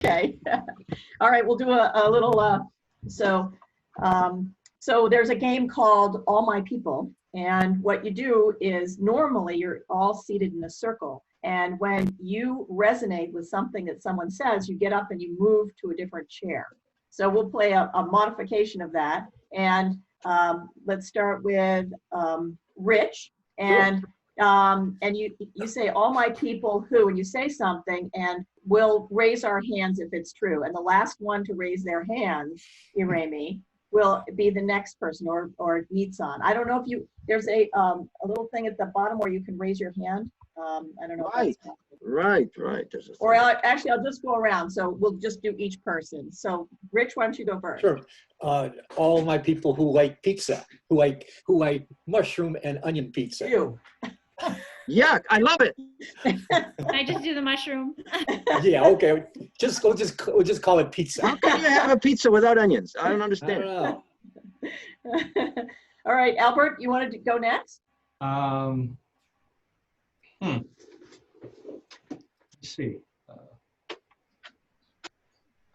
Okay. All right, we'll do a little, so there's a game called All My People. And what you do is normally you're all seated in a circle. And when you resonate with something that someone says, you get up and you move to a different chair. So we'll play a modification of that. And let's start with Rich. And you say, all my people who, and you say something, and we'll raise our hands if it's true. And the last one to raise their hands, Iremi, will be the next person, or Nitsan. I don't know if there's a little thing at the bottom where you can raise your hand. I don't know. Right. Or actually, I'll just go around. So we'll just do each person. So Rich, why don't you go first? Sure. All my people who like pizza, who like mushroom and onion pizza. You. Yuck, I love it. Can I just do the mushroom? Yeah, okay. We'll just call it pizza. How can you have a pizza without onions? I don't understand. I don't know. All right, Albert, you wanted to go next? Let's see.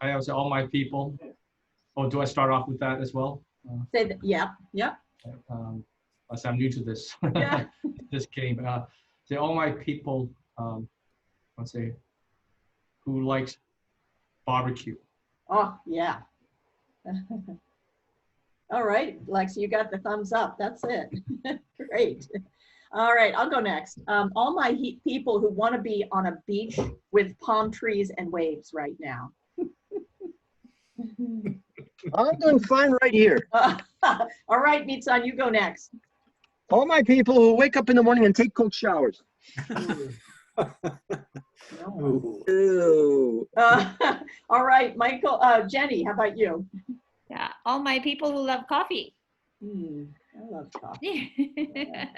I would say all my people. Oh, do I start off with that as well? Say that. Yeah. I'm new to this. Yeah. Just kidding. Say all my people. Let's say who likes barbecue. Oh, yeah. All right, Lexi, you got the thumbs up. That's it. Great. All right, I'll go next. All my people who want to be on a beach with palm trees and waves right now. I'm doing fine right here. All right, Nitsan, you go next. All my people who wake up in the morning and take cold showers. Ew. All right, Michael, Jenny, how about you? Yeah, all my people who love coffee. I love coffee.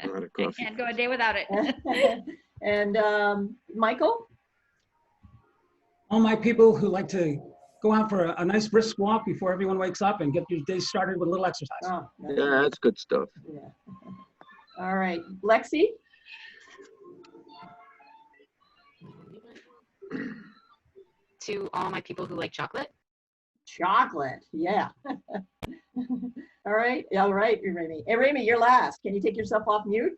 Not a I coffee. can't go a day without it. And Michael? All my people who like to go out for a nice brisk walk before everyone wakes up and get your day started with a little exercise. Oh, Yeah, that's good stuff. yeah. All right, Lexi? To all my people who like chocolate. Chocolate, yeah. All right, Remy. Hey, Remy, you're last. Can you take yourself off mute?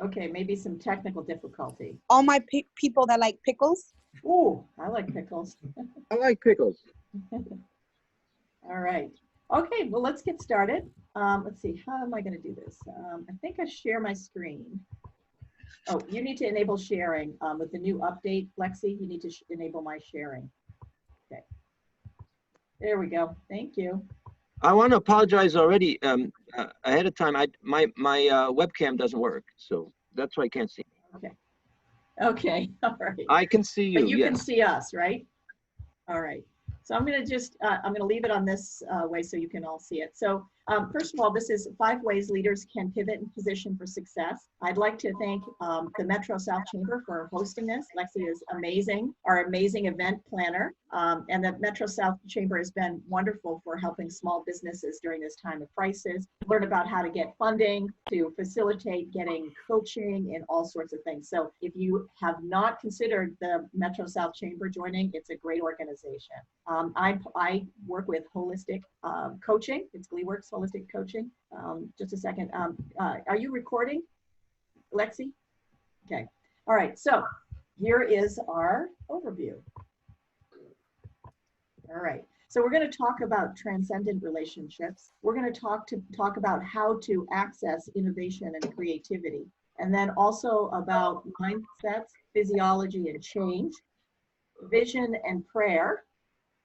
Okay, maybe some technical difficulty. All my people that like pickles. Ooh, I like pickles. I like pickles. All right. Okay, well, let's get started. Let's see, how am I going to do this? I think I share my screen. Oh, you need to enable sharing with the new update, Lexi. You need to enable my sharing. Okay. There we go. Thank you. I want to apologize already ahead of time. My webcam doesn't work, so that's why I can't see. Okay. Okay. All right. I can see you. But you yes. can see us, right? All right. So I'm going to just, I'm going to leave it on this way so you can all see it. So first of all, this is 5 ways leaders can pivot and position for success. I'd like to thank the Metro South Chamber for hosting this. Lexi is amazing, our amazing event planner. And the Metro South Chamber has been wonderful for helping small businesses during this time of crisis, learn about how to get funding, to facilitate getting coaching and all sorts of things. So if you have not considered the Metro South Chamber joining, it's a great organization. I work with holistic coaching. It's GleeWorks Holistic Coaching. Just a second. Are you recording, Lexi? Okay. All right. So here is our overview. All right. So we're going to talk about transcendent relationships. We're going to talk about how to access innovation and creativity, and then also about mindsets, physiology and change, vision and prayer,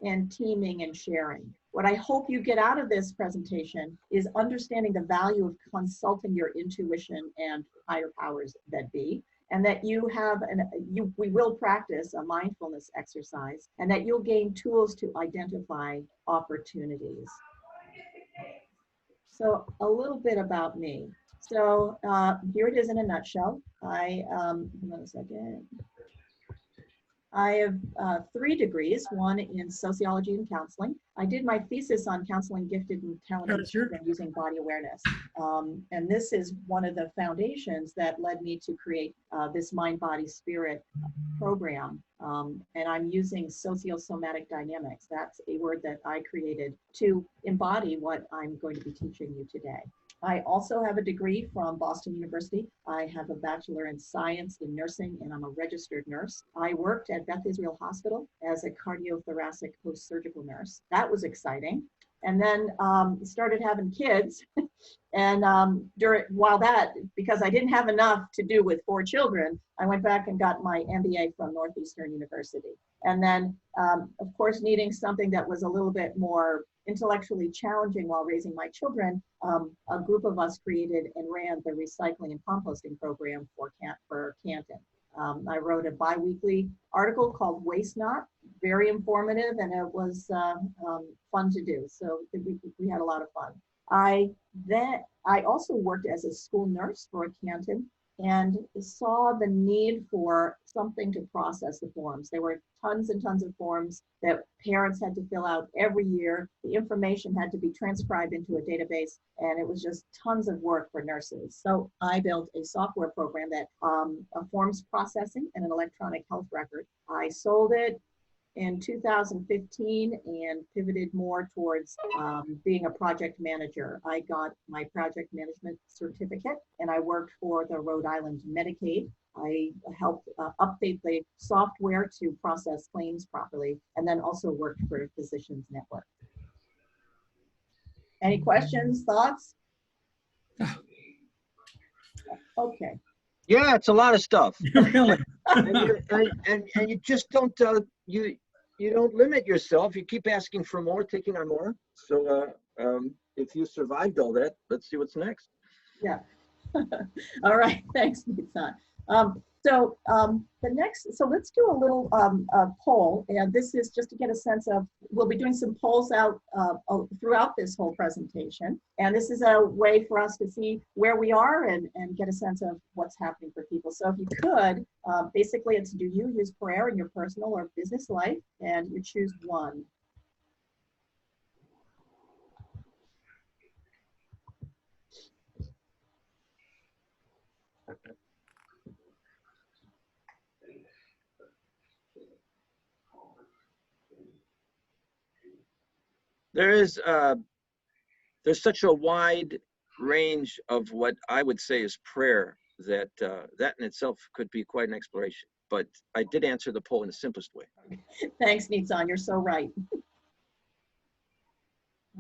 and teaming and sharing. What I hope you get out of this presentation is understanding the value of consulting your intuition and higher powers that be, and that you have, we will practice a mindfulness exercise, and that you'll gain tools to identify opportunities. So a little bit about me. So here it is in a nutshell. Hold on a second. I have 3 degrees, one in sociology and counseling. I did my thesis on counseling gifted and talented children using body awareness. And this is one of the foundations that led me to create this Mind, Body, Spirit program. And I'm using SocioSomatic Dynamics. That's a word that I created to embody what I'm going to be teaching you today. I also have a degree from Boston University. I have a bachelor in science in nursing, and I'm a registered nurse. I worked at Beth Israel Hospital as a cardiothoracic post-surgical nurse. That was exciting. And then started having kids. And because I didn't have enough to do with 4 children, I went back and got my MBA from Northeastern University. And then, of course, needing something that was a little bit more intellectually challenging while raising my children, a group of us created and ran the recycling and composting program for Canton. I wrote a bi-weekly article called Waste Not, very informative, and it was fun to do. So we had a lot of fun. I also worked as a school nurse for Canton and saw the need for something to process the forms. There were tons and tons of forms that parents had to fill out every year. The information had to be transcribed into a database, and it was just tons of work for nurses. So I built a software program that forms processing and an electronic health record. I sold it in 2015 and pivoted more towards being a project manager. I got my project management certificate and I worked for the Rhode Island Medicaid. I helped update the software to process claims properly, and then also worked for Physicians Network. Any questions, thoughts? Okay. Yeah, it's a lot of stuff. Really? and you just don't you don't limit yourself. You keep asking for more, taking on more. So if you survived all that, let's see what's next. Yeah. All right. Thanks, Nissan. So let's do a little poll, and this is just to get a sense of, we'll be doing some polls out throughout this whole presentation, and this is a way for us to see where we are and get a sense of what's happening for people. So if you could, basically it's, do you use prayer in your personal or business life? And you choose one. There's such a wide range of what I would say is prayer that that in itself could be quite an exploration. But I did answer the poll in the simplest way. Thanks, Nitsan. You're so right.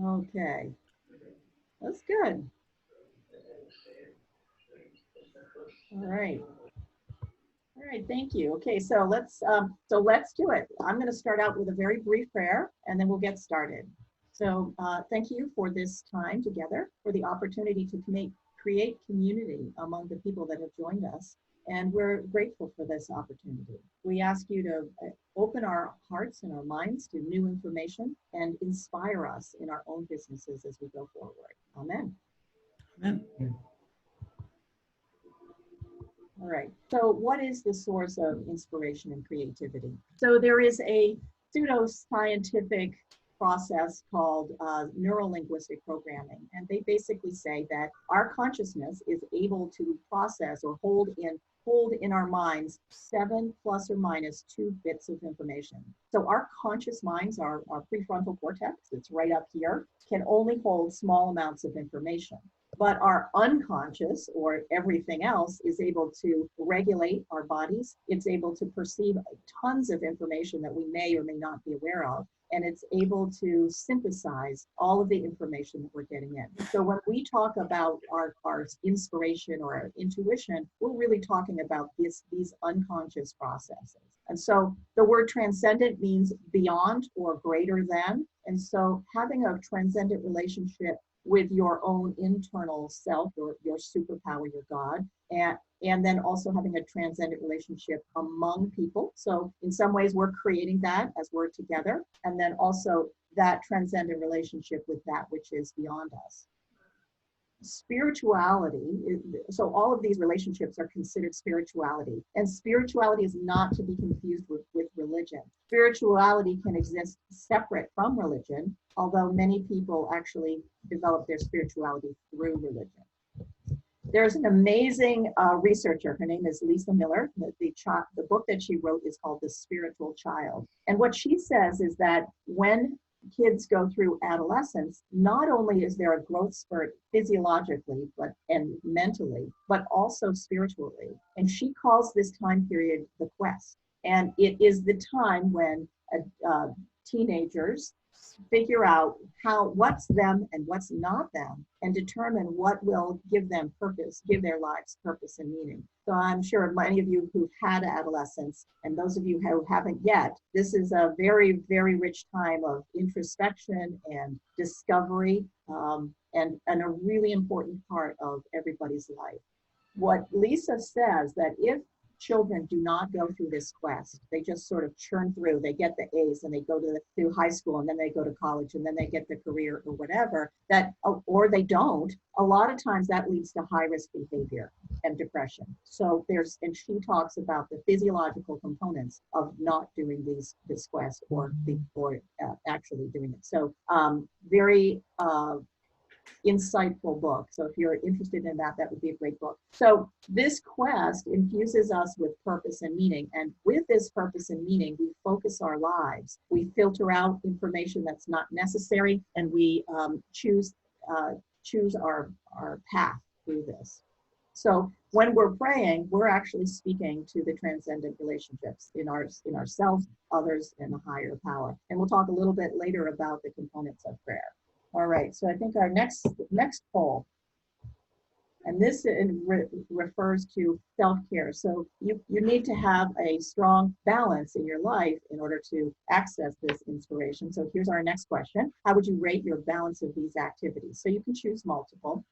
Okay, that's good. All right. All right, thank you. Okay, so let's do it. I'm going to start out with a very brief prayer, and then we'll get started. So thank you for this time together, for the opportunity to create community among the people that have joined us. And we're grateful for this opportunity. We ask you to open our hearts and our minds to new information and inspire us in our own businesses as we go forward. Amen. Amen. All right, so what is the source of inspiration and creativity? So there is a pseudo-scientific process called neuro-linguistic programming, and they basically say that our consciousness is able to process or hold in our minds 7 plus or minus 2 bits of information. So our conscious minds, our prefrontal cortex, it's right up here, can only hold small amounts of information. But our unconscious, or everything else, is able to regulate our bodies. It's able to perceive tons of information that we may or may not be aware of. And it's able to synthesize all of the information that we're getting in. So when we talk about our inspiration or our intuition, we're really talking about these unconscious processes. And so the word transcendent means beyond or greater than. And so having a transcendent relationship with your own internal self, or your superpower, your God, and then also having a transcendent relationship among people. So in some ways we're creating that as we're together, and then also that transcendent relationship with that which is beyond us. spirituality, so all of these relationships are considered spirituality, and spirituality is not to be confused with religion. Spirituality can exist separate from religion, although many people actually develop their spirituality through religion. There's an amazing researcher. Her name is Lisa Miller. The book that she wrote is called The Spiritual Child. And what she says is that when kids go through adolescence, not only is there a growth spurt physiologically and mentally, but also spiritually. And she calls this time period the quest. And it is the time when teenagers figure out what's them and what's not them, and determine what will give them purpose, give their lives purpose and meaning. So I'm sure many of you who've had adolescence, and those of you who haven't yet, this is a very, very rich time of introspection and discovery, and a really important part of everybody's life. What Lisa says, that if children do not go through this quest, they just sort of churn through, they get the A's and they go to high school, and then they go to college, and then they get the career or whatever, or they don't, a lot of times that leads to high risk behavior and depression. So and she talks about the physiological components of not doing this quest or actually doing it. So very insightful book. So if you're interested in that, that would be a great book. So this quest infuses us with purpose and meaning. And with this purpose and meaning, we focus our lives. We filter out information that's not necessary, and we choose our path through this. So when we're praying, we're actually speaking to the transcendent relationships in ourselves, others, and the higher power. And we'll talk a little bit later about the components of prayer. All right, so I think our next poll, and this refers to self-care. So you need to have a strong balance in your life in order to access this inspiration. So here's our next question. How would you rate your balance of these activities? So you can choose multiple.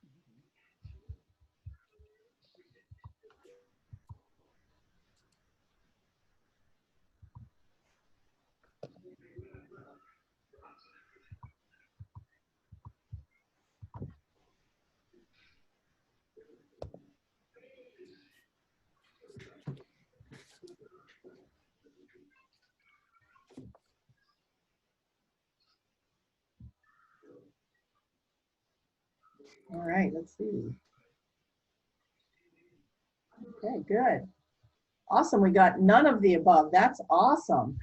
All right, let's see. Okay, good. Awesome, we got none of the above. That's awesome.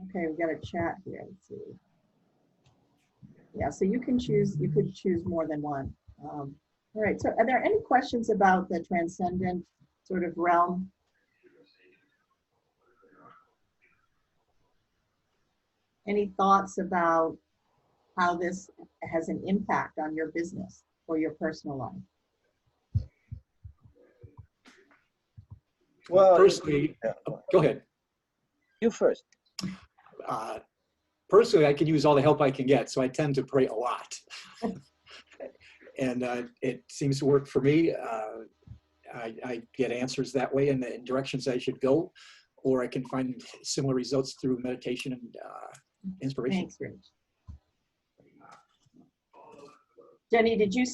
Okay, we got a chat here, let's see. Yeah, so you could choose more than one. All right, so are there any questions about the transcendent sort of realm? Any thoughts about how this has an impact on your business or your personal life? Well, personally, go ahead. You first. Personally, I can use all the help I can get, so I tend to pray a lot. And it seems to work for me. I get answers that way in the directions I should go, or I can find similar results through meditation and inspiration. Thanks, Rich. Jenny, did you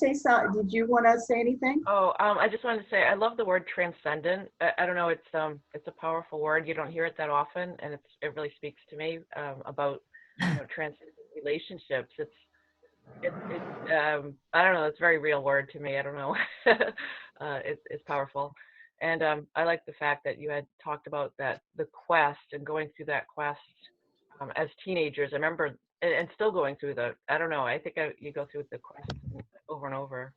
want to say anything? Oh, I just wanted to say I love the word transcendent. I don't know, it's a powerful word. You don't hear it that often, and it really speaks to me about transcendent relationships. I don't know, it's a very real word to me. I don't know. It's powerful. And I like the fact that you had talked about the quest and going through that quest as teenagers. I remember, and still going through I don't know, I think you go through the quest over and over.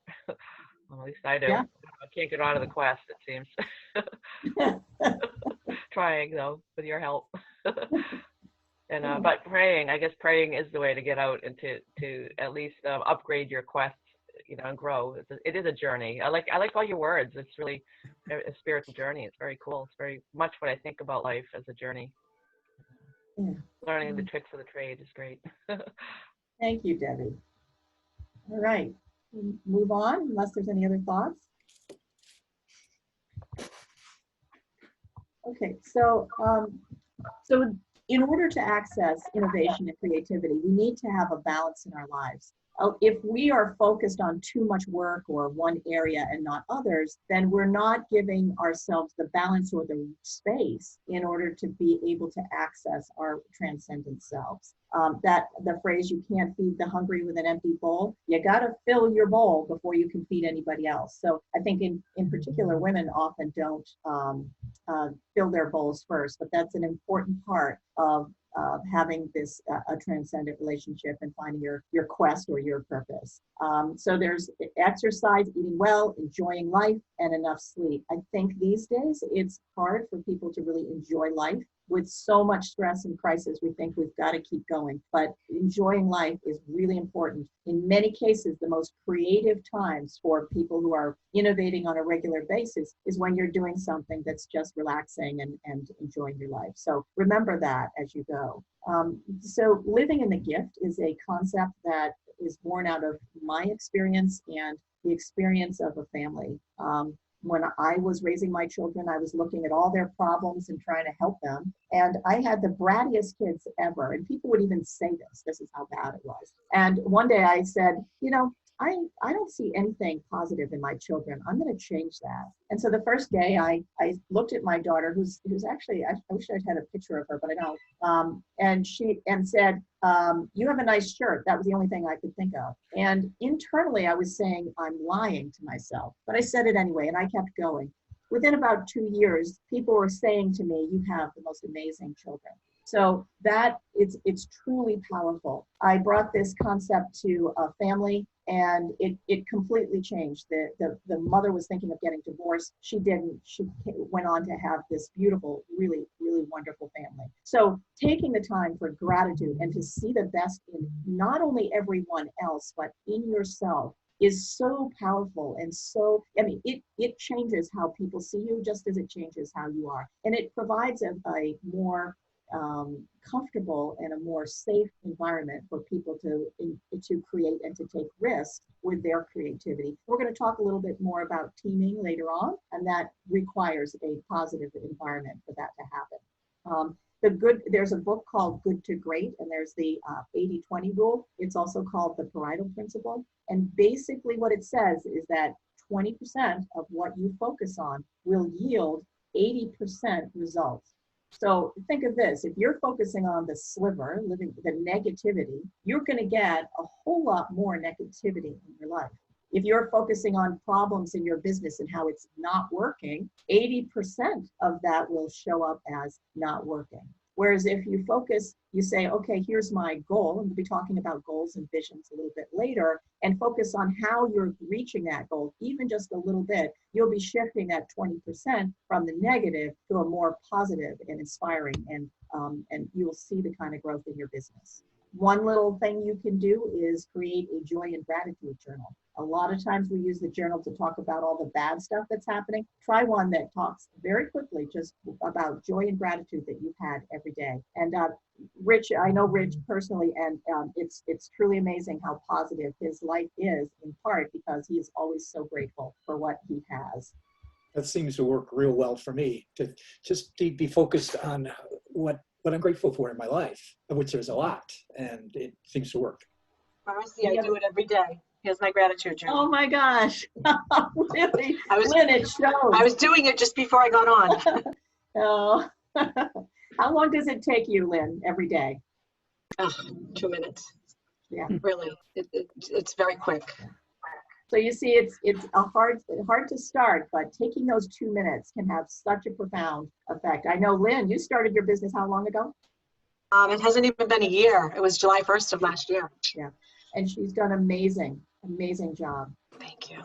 Well, at least I do. Yeah. I can't get out of the quest, it seems. Trying though, with your help. And but praying, I guess praying is the way to get out and to at least upgrade your quests, and grow. It is a journey. I like all your words. It's really a spiritual journey. It's very cool. It's very much what I think about life as a journey. Yeah. Learning the tricks of the trade is great. Thank you, Debbie. All right, move on unless there's any other thoughts. Okay, so in order to access innovation and creativity, we need to have a balance in our lives. if we are focused on too much work or one area and not others, then we're not giving ourselves the balance or the space in order to be able to access our transcendent selves. That the phrase, you can't feed the hungry with an empty bowl, you got to fill your bowl before you can feed anybody else. So I think in particular, women often don't fill their bowls first, but that's an important part of having this a transcendent relationship and finding your quest or your purpose. So there's exercise, eating well, enjoying life, and enough sleep. I think these days it's hard for people to really enjoy life. With so much stress and crisis, we think we've got to keep going, but enjoying life is really important. In many cases, the most creative times for people who are innovating on a regular basis is when you're doing something that's just relaxing and enjoying your life. So remember that as you go. So living in the gift is a concept that is born out of my experience and the experience of a family. When I was raising my children, I was looking at all their problems and trying to help them. And I had the brattiest kids ever. And people would even say this is how bad it was. And one day I said, you know, I don't see anything positive in my children. I'm going to change that. And so the first day I looked at my daughter, who's actually, I wish I'd had a picture of her, but I don't. And said, you have a nice shirt. That was the only thing I could think of. And internally I was saying, I'm lying to myself, but I said it anyway, and I kept going. Within about 2 years, people were saying to me, you have the most amazing children. So that it's truly powerful. I brought this concept to a family, and it completely changed. The mother was thinking of getting divorced. She didn't. She went on to have this beautiful, really, really wonderful family. So taking the time for gratitude and to see the best in not only everyone else, but in yourself is so powerful. And so, I mean, it changes how people see you just as it changes how you are. And it provides a more comfortable and a more safe environment for people to create and to take risks with their creativity. We're going to talk a little bit more about teaming later on, and that requires a positive environment for that to happen. There's a book called Good to Great, and there's the 80-20 rule. It's also called the Pareto principle. And basically what it says is that 20% of what you focus on will yield 80% results. So think of this, if you're focusing on the sliver, the negativity, you're going to get a whole lot more negativity in your life. If you're focusing on problems in your business and how it's not working, 80% of that will show up as not working. Whereas if you focus, you say, okay, here's my goal, and we'll be talking about goals and visions a little bit later, and focus on how you're reaching that goal, even just a little bit, you'll be shifting that 20% from the negative to a more positive and inspiring, and you'll see the kind of growth in your business. One little thing you can do is create a joy and gratitude journal. A lot of times we use the journal to talk about all the bad stuff that's happening. Try one that talks very quickly just about joy and gratitude that you've had every day. And Rich, I know Rich personally, and it's truly amazing how positive his life is, in part because he is always so grateful for what he has. That seems to work real well for me, to just be focused on what I'm grateful for in my life, of which there's a lot, and it seems to work. Marcy, I do it every day. Here's my gratitude journal. Oh my gosh, really? Lynn, it shows. I was doing it just before I got on. Oh. How long does it take you, Lynn, every day? 2 minutes. Yeah. Really, it's very quick. So you see, it's hard to start, but taking those 2 minutes can have such a profound effect. I know, Lynn, you started your business how long ago? It hasn't even been a year. It was July 1st of last year. Yeah, and she's done amazing job. Thank you.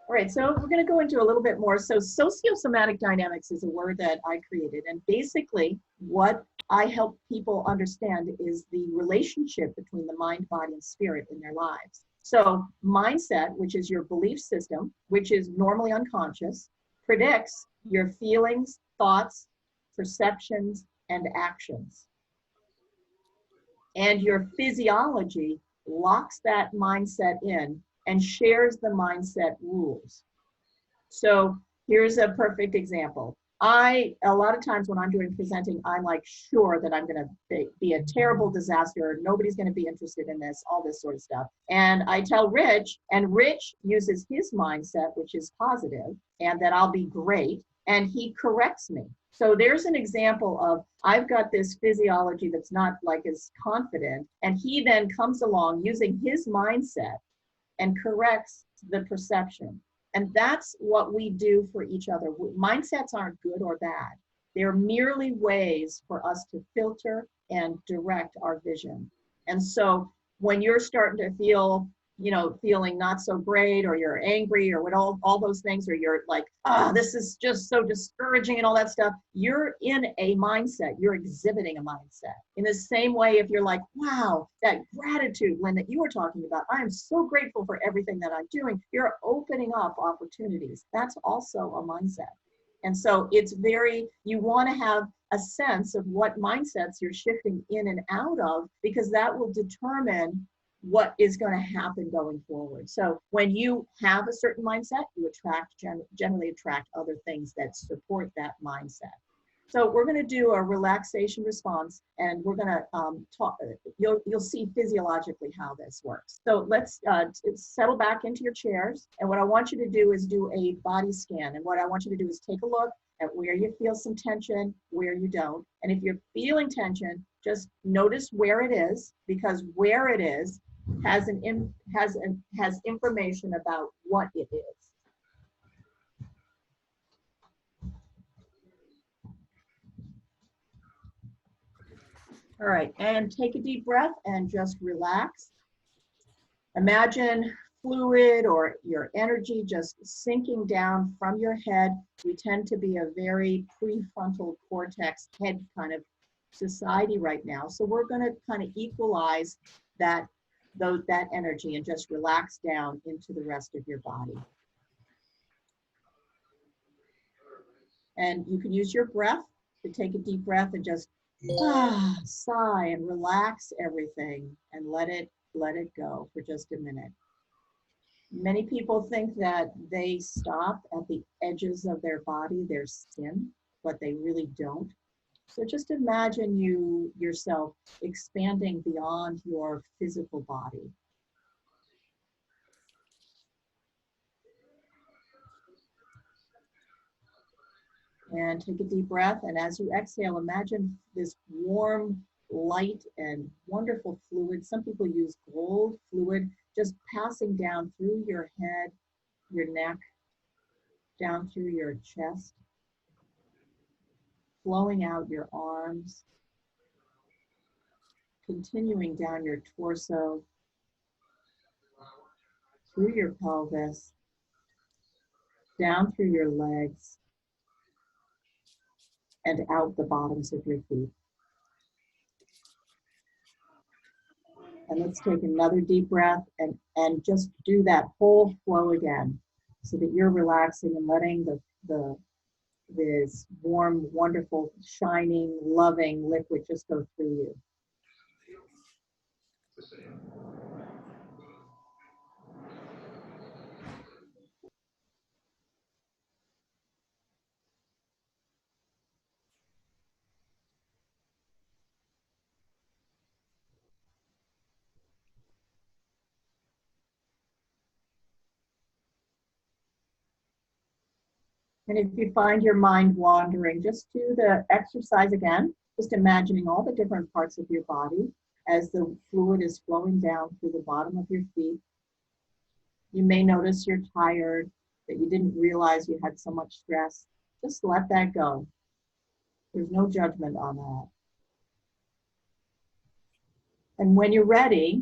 All right, so we're going to go into a little bit more. So sociosomatic dynamics is a word that I created, and basically what I help people understand is the relationship between the mind, body, and spirit in their lives. So mindset, which is your belief system, which is normally unconscious, predicts your feelings, thoughts, perceptions, and actions. And your physiology locks that mindset in and shares the mindset rules. So here's a perfect example. a lot of times when I'm doing presenting, I'm like sure that I'm going to be a terrible disaster. Nobody's going to be interested in this, all this sort of stuff. And I tell Rich, and Rich uses his mindset, which is positive, and that I'll be great. And he corrects me. So there's an example of, I've got this physiology that's not like as confident, and he then comes along using his mindset and corrects the perception. And that's what we do for each other. Mindsets aren't good or bad. They're merely ways for us to filter and direct our vision. And so when you're starting to feel, you know, feeling not so great, or you're angry, or what, all those things, or you're like, this is just so discouraging and all that stuff, you're in a mindset, you're exhibiting a mindset. In the same way, if you're like, wow, that gratitude, Lynn, that you were talking about, I am so grateful for everything that I'm doing, you're opening up opportunities. That's also a mindset. And so it's you want to have a sense of what mindsets you're shifting in and out of, because that will determine what is going to happen going forward. So when you have a certain mindset, you generally attract other things that support that mindset. So we're going to do a relaxation response, and we're going to talk. You'll see physiologically how this works. So let's settle back into your chairs. And what I want you to do is do a body scan. And what I want you to do is take a look at where you feel some tension, where you don't. And if you're feeling tension, just notice where it is, because where it is has information about what it is. All right, and take a deep breath and just relax. Imagine fluid or your energy just sinking down from your head. We tend to be a very prefrontal cortex head kind of society right now. So we're going to kind of equalize that energy and just relax down into the rest of your body. And you can use your breath to take a deep breath and just sigh and relax everything and let it go for just a minute. Many people think that they stop at the edges of their body, their skin, but they really don't. So just imagine yourself expanding beyond your physical body. And take a deep breath, and as you exhale, imagine this warm, light, and wonderful fluid. Some people use gold fluid, just passing down through your head, your neck, down through your chest, flowing out your arms, continuing down your torso, through your pelvis, down through your legs, and out the bottoms of your feet. And let's take another deep breath and just do that whole flow again, so that you're relaxing and letting this warm, wonderful, shining, loving liquid just go through you. And if you find your mind wandering, just do the exercise again, just imagining all the different parts of your body as the fluid is flowing down through the bottom of your feet. You may notice you're tired, that you didn't realize you had so much stress. Just let that go. There's no judgment on that. And when you're ready,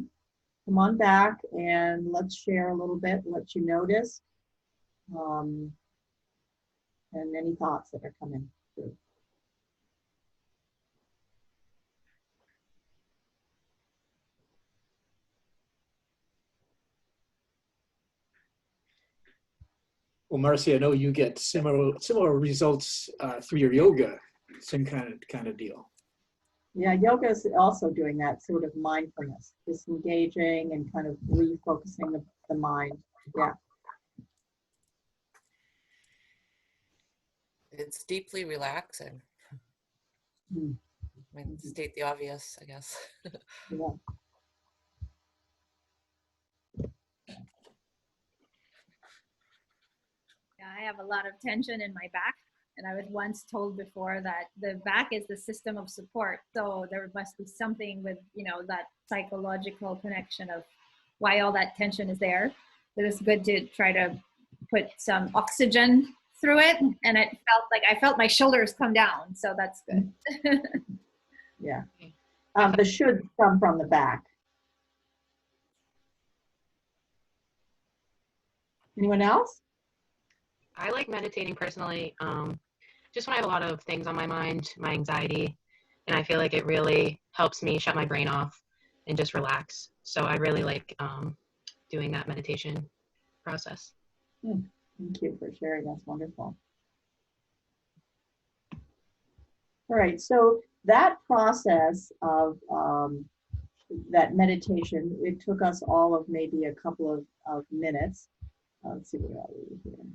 come on back and let's share a little bit what you noticed. And any thoughts that are coming through. Well, Marcy, I know you get similar results through your yoga, same kind of deal. Yeah, yoga is also doing that sort of mindfulness, disengaging and kind of refocusing the mind. Yeah. It's deeply relaxing. Hmm. I mean, state the obvious, I guess. Yeah. Yeah, I have a lot of tension in my back. And I was once told before that the back is the system of support. So there must be something with, that psychological connection of why all that tension is there. But it's good to try to put some oxygen through it. And it felt like I felt my shoulders come down. So that's good. Yeah. The should come from the back. Anyone else? I like meditating personally, just when I have a lot of things on my mind, my anxiety, and I feel like it really helps me shut my brain off and just relax. So I really like doing that meditation process. Thank you for sharing. That's wonderful. All right, so that process of that meditation, it took us all of maybe a couple of minutes. Let's see, where are we here?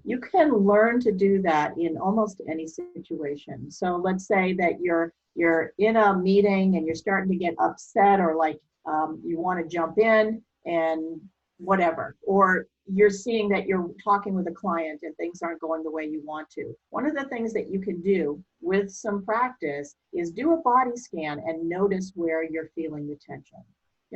You can learn to do that in almost any situation. So let's say that you're in a meeting and you're starting to get upset, or like you want to jump in and whatever, or you're seeing that you're talking with a client and things aren't going the way you want to. One of the things that you can do with some practice is do a body scan and notice where you're feeling the tension.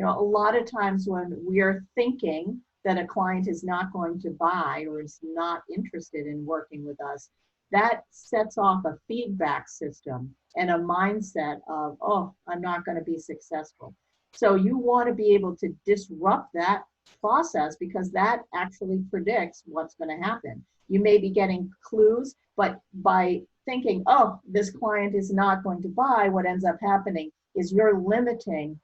A lot of times when we're thinking that a client is not going to buy or is not interested in working with us, that sets off a feedback system and a mindset of, oh, I'm not going to be successful. So you want to be able to disrupt that process, because that actually predicts what's going to happen. You may be getting clues, but by thinking, oh, this client is not going to buy, what ends up happening is you're limiting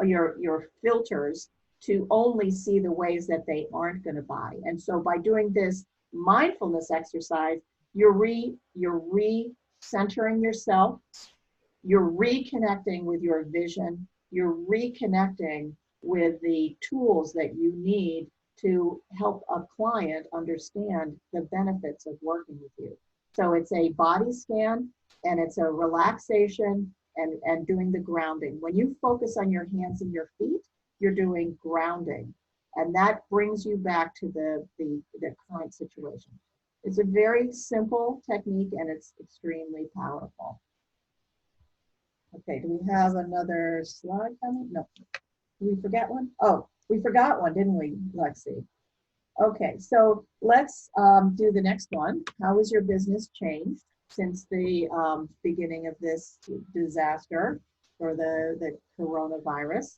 your filters to only see the ways that they aren't going to buy. And so by doing this mindfulness exercise, you're re-centering yourself, you're reconnecting with your vision, you're reconnecting with the tools that you need to help a client understand the benefits of working with you. So it's a body scan, and it's a relaxation and doing the grounding. When you focus on your hands and your feet, you're doing grounding, and that brings you back to the current situation. It's a very simple technique, and it's extremely powerful. Okay, do we have another slide coming? No. Did we forget one? Oh, we forgot one, didn't we, Lexi? Okay, so let's do the next one. How has your business changed since the beginning of this disaster, or the coronavirus?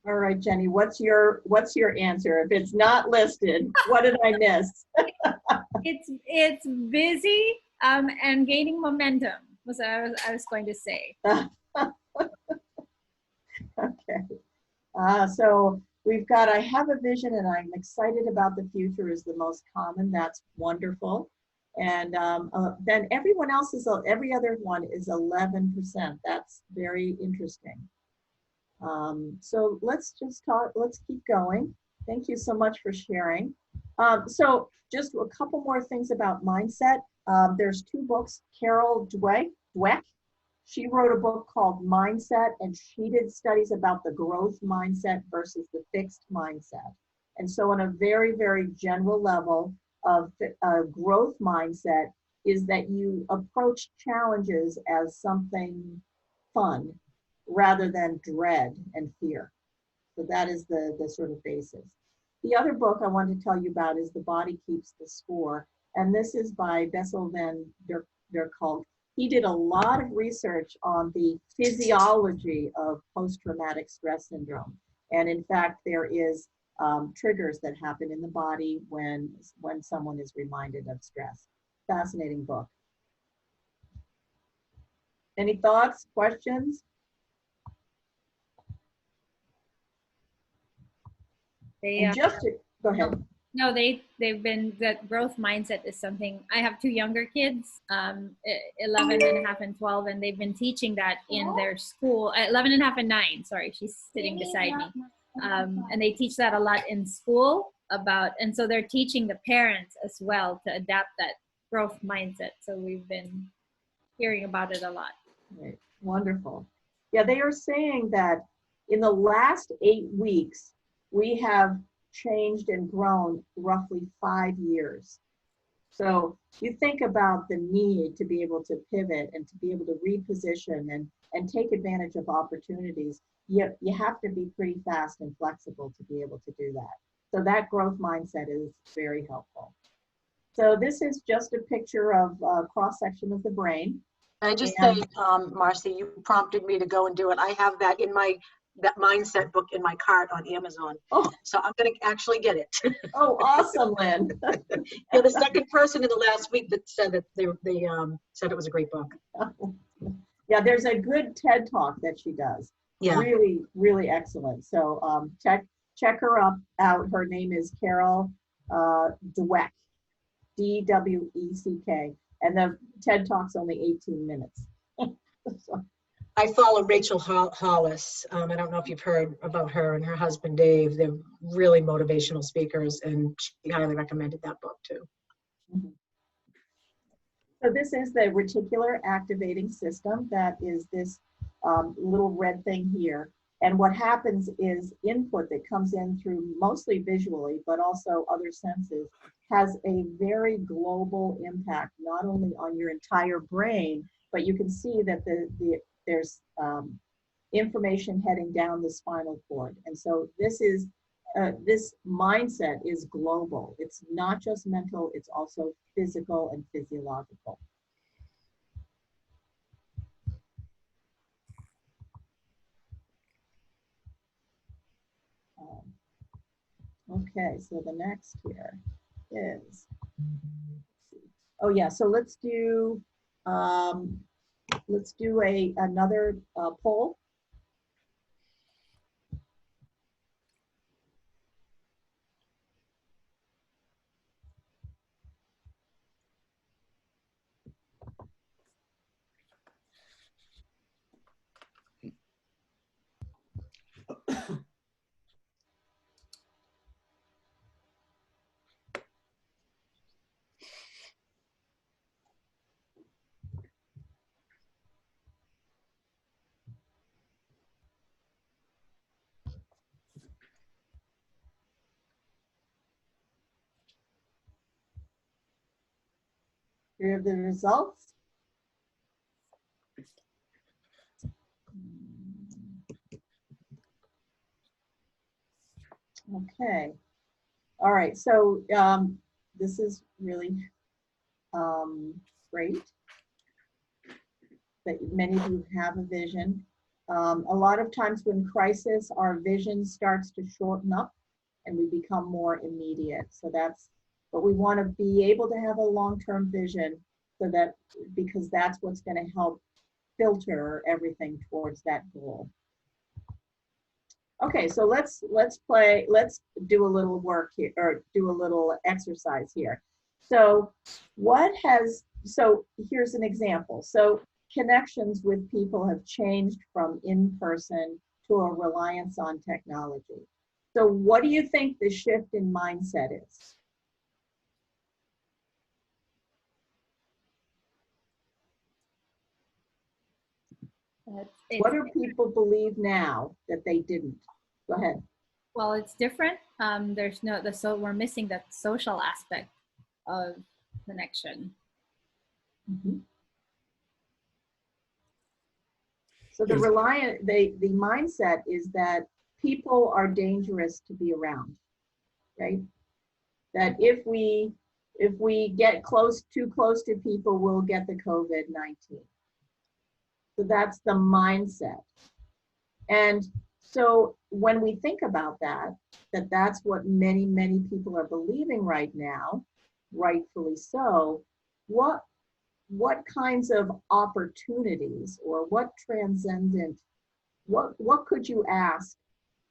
All right, Jenny, what's your answer? If it's not listed, what did I miss? It's busy and gaining momentum was what I was going to say. Okay. So we've got, I have a vision and I'm excited about the future is the most common. That's wonderful. And then every other one is 11%. That's very interesting. So let's keep going. Thank you so much for sharing. So just a couple more things about mindset. There's two books. Carol Dweck, she wrote a book called Mindset, and she did studies about the growth mindset versus the fixed mindset. And so on a very, very general level of growth mindset is that you approach challenges as something fun rather than dread and fear. So that is the sort of basis. The other book I wanted to tell you about is The Body Keeps the Score. And this is by Bessel van der Kolk. he did a lot of research on the physiology of post-traumatic stress syndrome. And in fact, there is triggers that happen in the body when someone is reminded of stress. Fascinating book. Any thoughts, questions? They, Go ahead. No, they've been, that growth mindset is something. I have two younger kids, 11 and a half and 12, and they've been teaching that in their school, 11 and a half and 9, sorry, she's sitting beside me. And they teach that a lot in school and so they're teaching the parents as well to adapt that growth mindset. So we've been hearing about it a lot. Right. Wonderful. Yeah, they are saying that in the last 8 weeks, we have changed and grown roughly 5 years. So you think about the need to be able to pivot and to be able to reposition and take advantage of opportunities. You have to be pretty fast and flexible to be able to do that. So that growth mindset is very helpful. So this is just a picture of a cross-section of the brain. I just say, Marcy, you prompted me to go and do it. I have that in that mindset book in my cart on Amazon. Oh. So I'm going to actually get it. Oh, awesome, Lynn. You're the second person in the last week that said that they said it was a great book. Yeah, there's a good TED Talk that she does. Yeah. Really, really excellent. So check her out. Her name is Carol Dweck, D-W-E-C-K. And the TED Talk's only 18 minutes. So. I follow Rachel Hollis. I don't know if you've heard about her and her husband, Dave. They're really motivational speakers, and she highly recommended that book too. Mm-hmm. So this is the reticular activating system. That is this little red thing here. And what happens is input that comes in through mostly visually, but also other senses, has a very global impact, not only on your entire brain, but you can see that there's information heading down the spinal cord. And so this mindset is global. It's not just mental, it's also physical and physiological. Okay, so the next here is, oh yeah, so let's do another poll. Here are the results. Okay. All right. So this is really great that many of you have a vision. A lot of times when crisis, our vision starts to shorten up and we become more immediate. So but we want to be able to have a long-term vision, so that, because that's what's going to help filter everything towards that goal. Okay, so let's do a little work here, or do a little exercise here. So here's an example. So connections with people have changed from in-person to a reliance on technology. So what do you think the shift in mindset is? What do people believe now that they didn't? Go ahead. Well, it's different. We're missing that social aspect of connection. Mm-hmm. So the mindset is that people are dangerous to be around, right? That if we if we get too close to people, we'll get the COVID-19. So that's the mindset. And so when we think about that's what many, many people are believing right now, rightfully so, what kinds of opportunities or what transcendent, what could you ask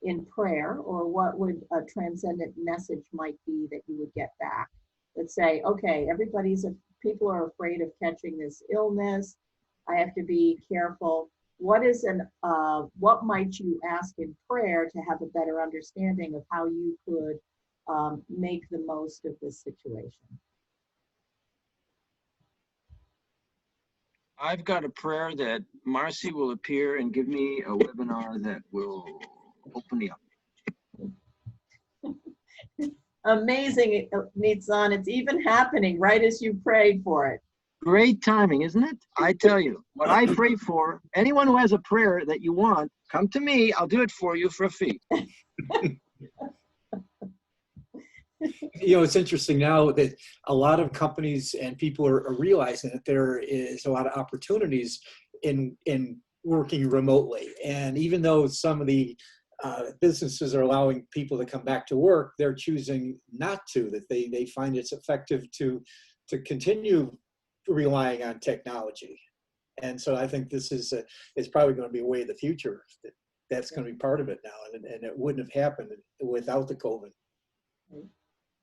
in prayer, or what would a transcendent message might be that you would get back? Let's say, okay, people are afraid of catching this illness. I have to be careful. What might you ask in prayer to have a better understanding of how you could make the most of this situation? I've got a prayer that Marcy will appear and give me a webinar that will open me up. Amazing, Nitsan. It's even happening right as you prayed for it. Great timing, isn't it? I tell you, what I pray for, anyone who has a prayer that you want, come to me. I'll do it for you for a fee. You know, it's interesting now that a lot of companies and people are realizing that there is a lot of opportunities in working remotely. And even though some of the businesses are allowing people to come back to work, they're choosing not to, that they find it's effective to continue relying on technology. And so I think this is it's probably going to be a way of the future. That's going to be part of it now, and it wouldn't have happened without the COVID.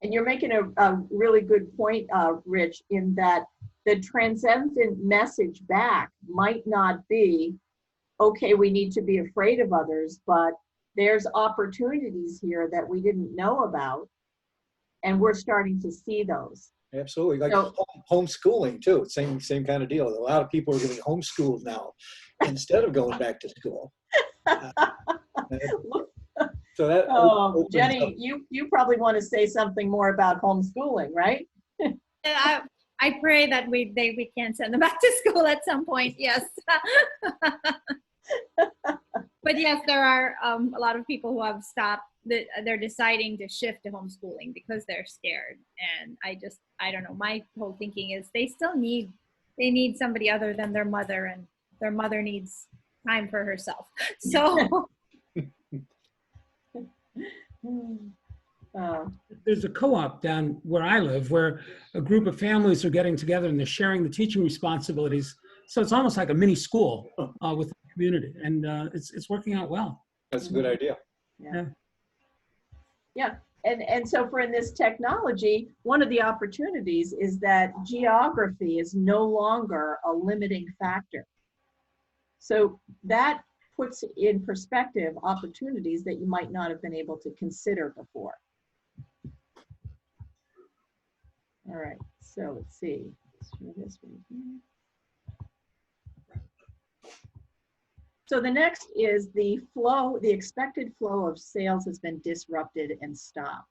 And you're making a really good point, Rich, in that the transcendent message back might not be, okay, we need to be afraid of others, but there's opportunities here that we didn't know about, and we're starting to see those. Absolutely, like homeschooling too. Same kind of deal. A lot of people are getting homeschooled now instead of going back to school. So that. Jenny, you probably want to say something more about homeschooling, right? I pray that we can send them back to school at some point. Yes. But yes, there are a lot of people who have stopped. They're deciding to shift to homeschooling because they're scared. And I don't know. My whole thinking is they need somebody other than their mother, and their mother needs time for herself. So. There's a co-op down where I live where a group of families are getting together and they're sharing the teaching responsibilities. So it's almost like a mini school with the community, and it's working out well. That's a good idea. Yeah. And so for in this technology, one of the opportunities is that geography is no longer a limiting factor. So that puts in perspective opportunities that you might not have been able to consider before. All right, so let's see. So the next is the flow, the expected flow of sales has been disrupted and stopped.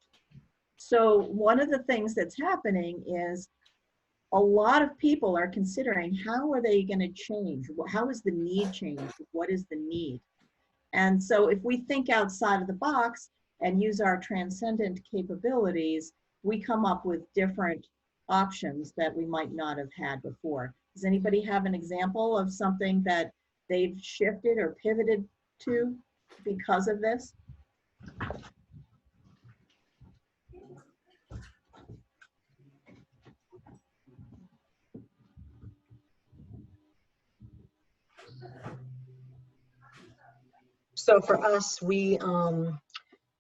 So one of the things that's happening is a lot of people are considering, how are they going to change? How is the need change? What is the need? And so if we think outside of the box and use our transcendent capabilities, we come up with different options that we might not have had before. Does anybody have an example of something that they've shifted or pivoted to because of this? So for us,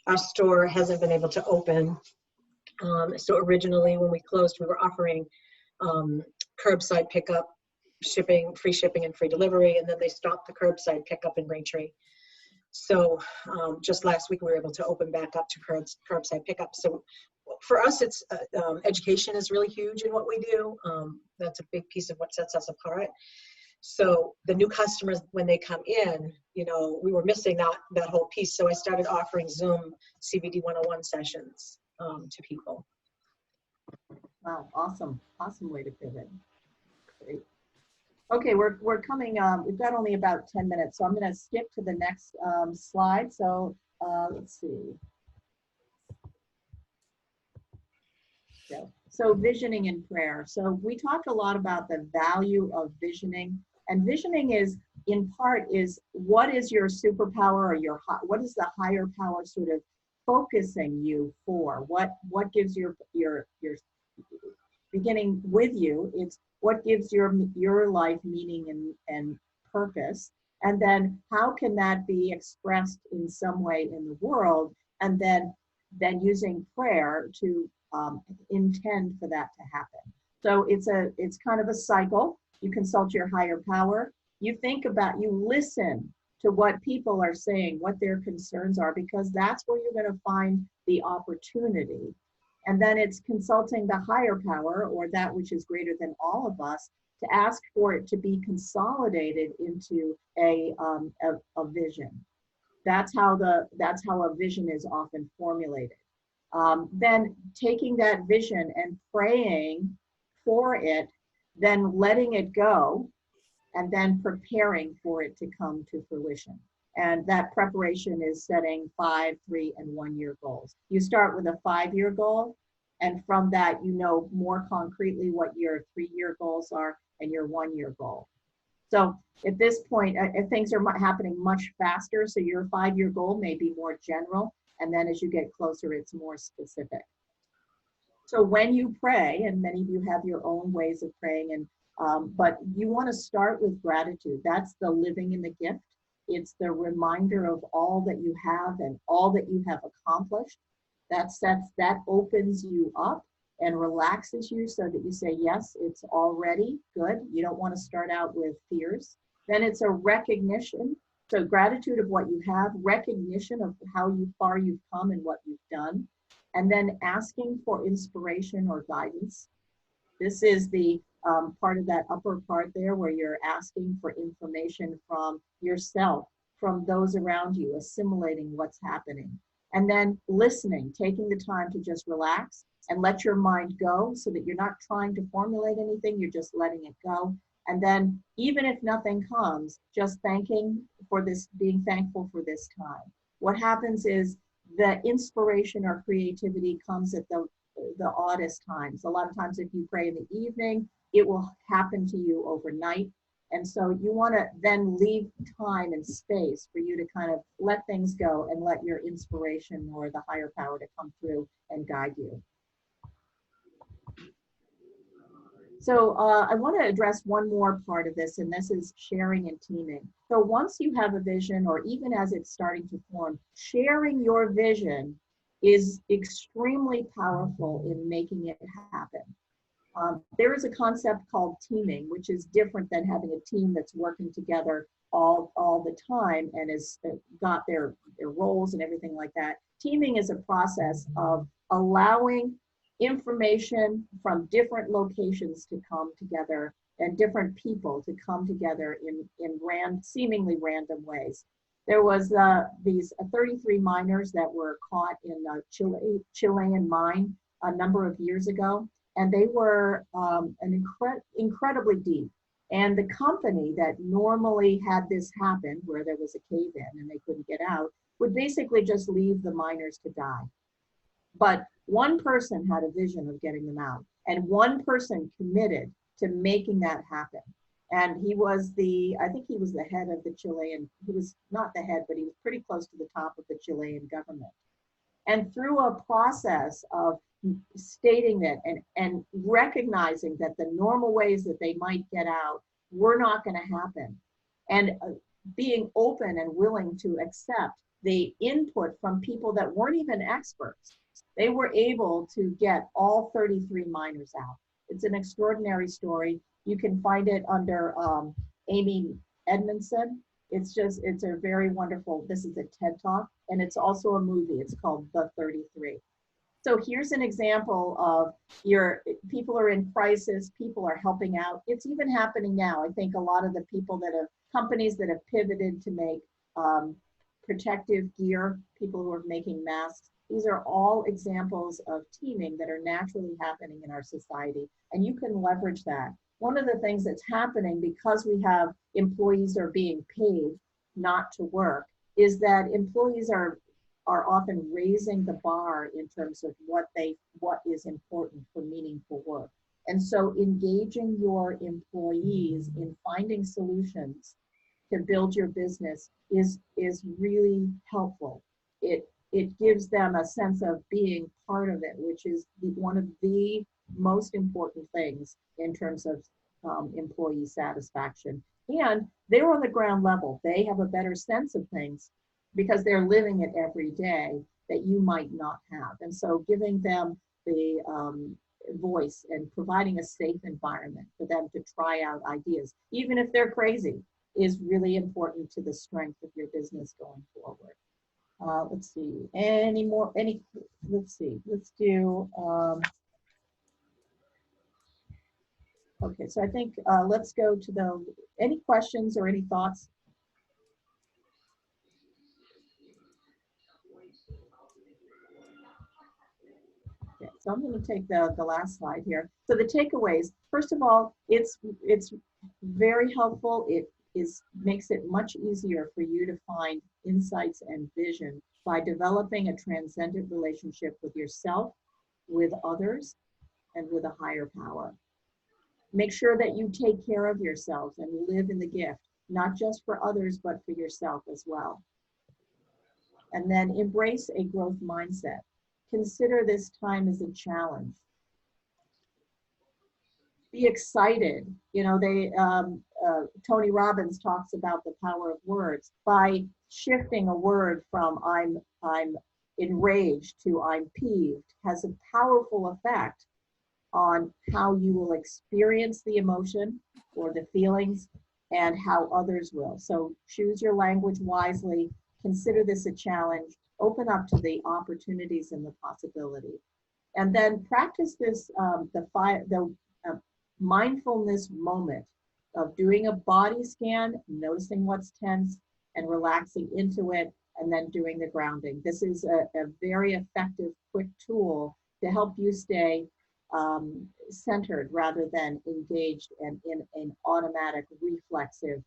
our store hasn't been able to open. So originally when we closed, we were offering curbside pickup, free shipping and free delivery, and then they stopped the curbside pickup in Braintree. So just last week we were able to open back up to curbside pickup. So for us, it's education is really huge in what we do. That's a big piece of what sets us apart. So the new customers, when they come in, you know, we were missing that whole piece. So I started offering Zoom CBD 101 sessions to people. Wow, awesome way to pivot. Great. Okay, we're coming, we've got only about 10 minutes, so I'm going to skip to the next slide. So let's see. go. So visioning in prayer. So we talked a lot about the value of visioning, and visioning is, in part, is what is your superpower, or what is the higher power sort of focusing you for? What gives your beginning with you? It's what gives your life meaning and purpose, and then how can that be expressed in some way in the world, and then using prayer to intend for that to happen. So it's kind of a cycle. You consult your higher power. You listen to what people are saying, what their concerns are, because that's where you're going to find the opportunity. And then it's consulting the higher power, or that which is greater than all of us, to ask for it to be consolidated into a vision. That's how a vision is often formulated. Then taking that vision and praying for it, then letting it go, and then preparing for it to come to fruition. And that preparation is setting 5, 3, and 1 year goals. You start with a 5-year goal, and from that, you know more concretely what your 3-year goals are and your 1 year goal. So at this point, things are happening much faster. So your 5-year goal may be more general. And then as you get closer, it's more specific. So when you pray, and many of you have your own ways of praying, but you want to start with gratitude. That's the living in the gift. It's the reminder of all that you have and all that you have accomplished. That opens you up and relaxes you so that you say, yes, it's already good. You don't want to start out with fears. Then it's a recognition. So gratitude of what you have, recognition of how far you've come and what you've done, and then asking for inspiration or guidance. This is the part of that upper part there where you're asking for information from yourself, from those around you, assimilating what's happening. And then listening, taking the time to just relax and let your mind go so that you're not trying to formulate anything, you're just letting it go. And then even if nothing comes, just being thankful for this time. What happens is the inspiration or creativity comes at the oddest times. A lot of times if you pray in the evening, it will happen to you overnight. And so you want to then leave time and space for you to kind of let things go and let your inspiration or the higher power to come through and guide you. So I want to address one more part of this, and this is sharing and teaming. So once you have a vision, or even as it's starting to form, sharing your vision is extremely powerful in making it happen. There is a concept called teaming, which is different than having a team that's working together all the time and has got their roles and everything like that. Teaming is a process of allowing information from different locations to come together and different people to come together in seemingly random ways. There was these 33 miners that were caught in a Chilean mine a number of years ago, and they were incredibly deep. And the company that normally had this happen, where there was a cave-in and they couldn't get out, would basically just leave the miners to die. But one person had a vision of getting them out, and one person committed to making that happen. And he was I think he was the head of the Chilean, he was not the head, but he was pretty close to the top of the Chilean government. And through a process of stating that and recognizing that the normal ways that they might get out were not going to happen, and being open and willing to accept the input from people that weren't even experts, they were able to get all 33 miners out. It's an extraordinary story. You can find it under Amy Edmondson. It's a very wonderful, this is a TED Talk, and it's also a movie. It's called The 33. So here's an example of people are in crisis, people are helping out. It's even happening now. I think a lot of the companies that have pivoted to make protective gear, people who are making masks, these are all examples of teaming that are naturally happening in our society, and you can leverage that. One of the things that's happening, because we have employees are being paid not to work, is that employees are are often raising the bar in terms of what is important for meaningful work. And so engaging your employees in finding solutions to build your business is really helpful. It gives them a sense of being part of it, which is one of the most important things in terms of employee satisfaction. And they're on the ground level. They have a better sense of things because they're living it every day that you might not have. And so giving them the voice and providing a safe environment for them to try out ideas, even if they're crazy, is really important to the strength of your business going forward. Let's see, let's do, okay, so I think let's go to any questions or any thoughts? Okay, so I'm going to take the last slide here. So the takeaways, first of all, it's very helpful. It makes it much easier for you to find insights and vision by developing a transcendent relationship with yourself, with others, and with a higher power. Make sure that you take care of yourselves and live in the gift, not just for others, but for yourself as well. And then embrace a growth mindset. Consider this time as a challenge. Be excited. You know, Tony Robbins talks about the power of words. By shifting a word from I'm enraged to I'm peeved has a powerful effect on how you will experience the emotion or the feelings and how others will. So choose your language wisely. Consider this a challenge. Open up to the opportunities and the possibility. And then practice this, mindfulness moment of doing a body scan, noticing what's tense and relaxing into it, and then doing the grounding. This is a very effective, quick tool to help you stay centered rather than engaged and in an automatic reflexive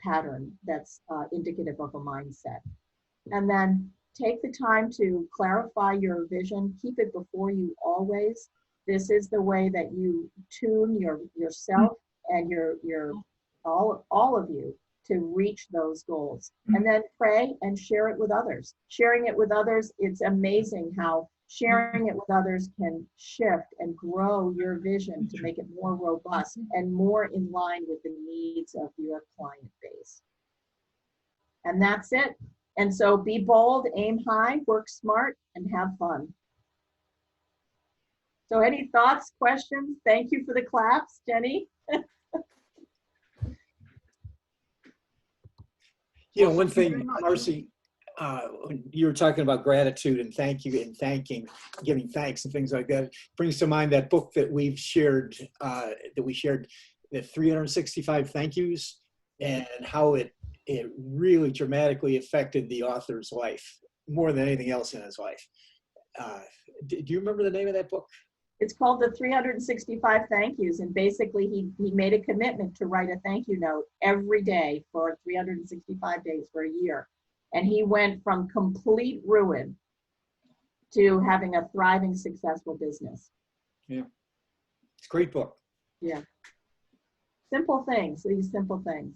pattern that's indicative of a mindset. And then take the time to clarify your vision. Keep it before you always. This is the way that you tune yourself and all of you to reach those goals. And then pray and share it with others. Sharing it with others, it's amazing how sharing it with others can shift and grow your vision to make it more robust and more in line with the needs of your client base. And that's it. And so be bold, aim high, work smart, and have fun. So any thoughts, questions? Thank you for the claps, Jenny. You know, one thing, Marcy, when you were talking about gratitude and thank you and giving thanks and things like that, brings to mind that book that we've shared, the 365 Thank Yous, and how it really dramatically affected the author's life more than anything else in his life. Do you remember the name of that book? It's called the 365 Thank Yous, and basically he made a commitment to write a thank you note every day for 365 days for a year. And he went from complete ruin to having a thriving, successful business. Yeah, it's a great book. Yeah. Simple things, these simple things.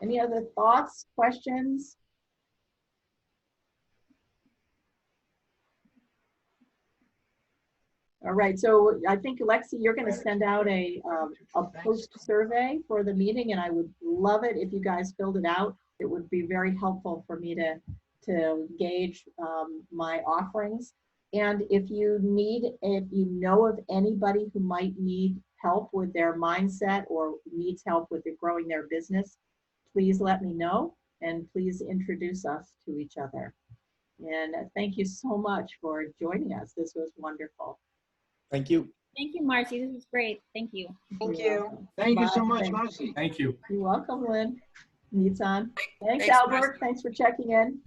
Any other thoughts, questions? All right, so I think, Alexi, you're going to send out a post survey for the meeting, and I would love it if you guys filled it out. It would be very helpful for me to gauge my offerings. And if you know of anybody who might need help with their mindset or needs help with growing their business, please let me know, and please introduce us to each other. And thank you so much for joining us. This was wonderful. Thank you. Thank you, Marcy. This was great. Thank you. Thank you. Thank you so Bye. much, Marcy. Thank you. You're welcome, Lynn. Nitzan. Thanks, Thanks, Albert. Marcy. Thanks for checking in.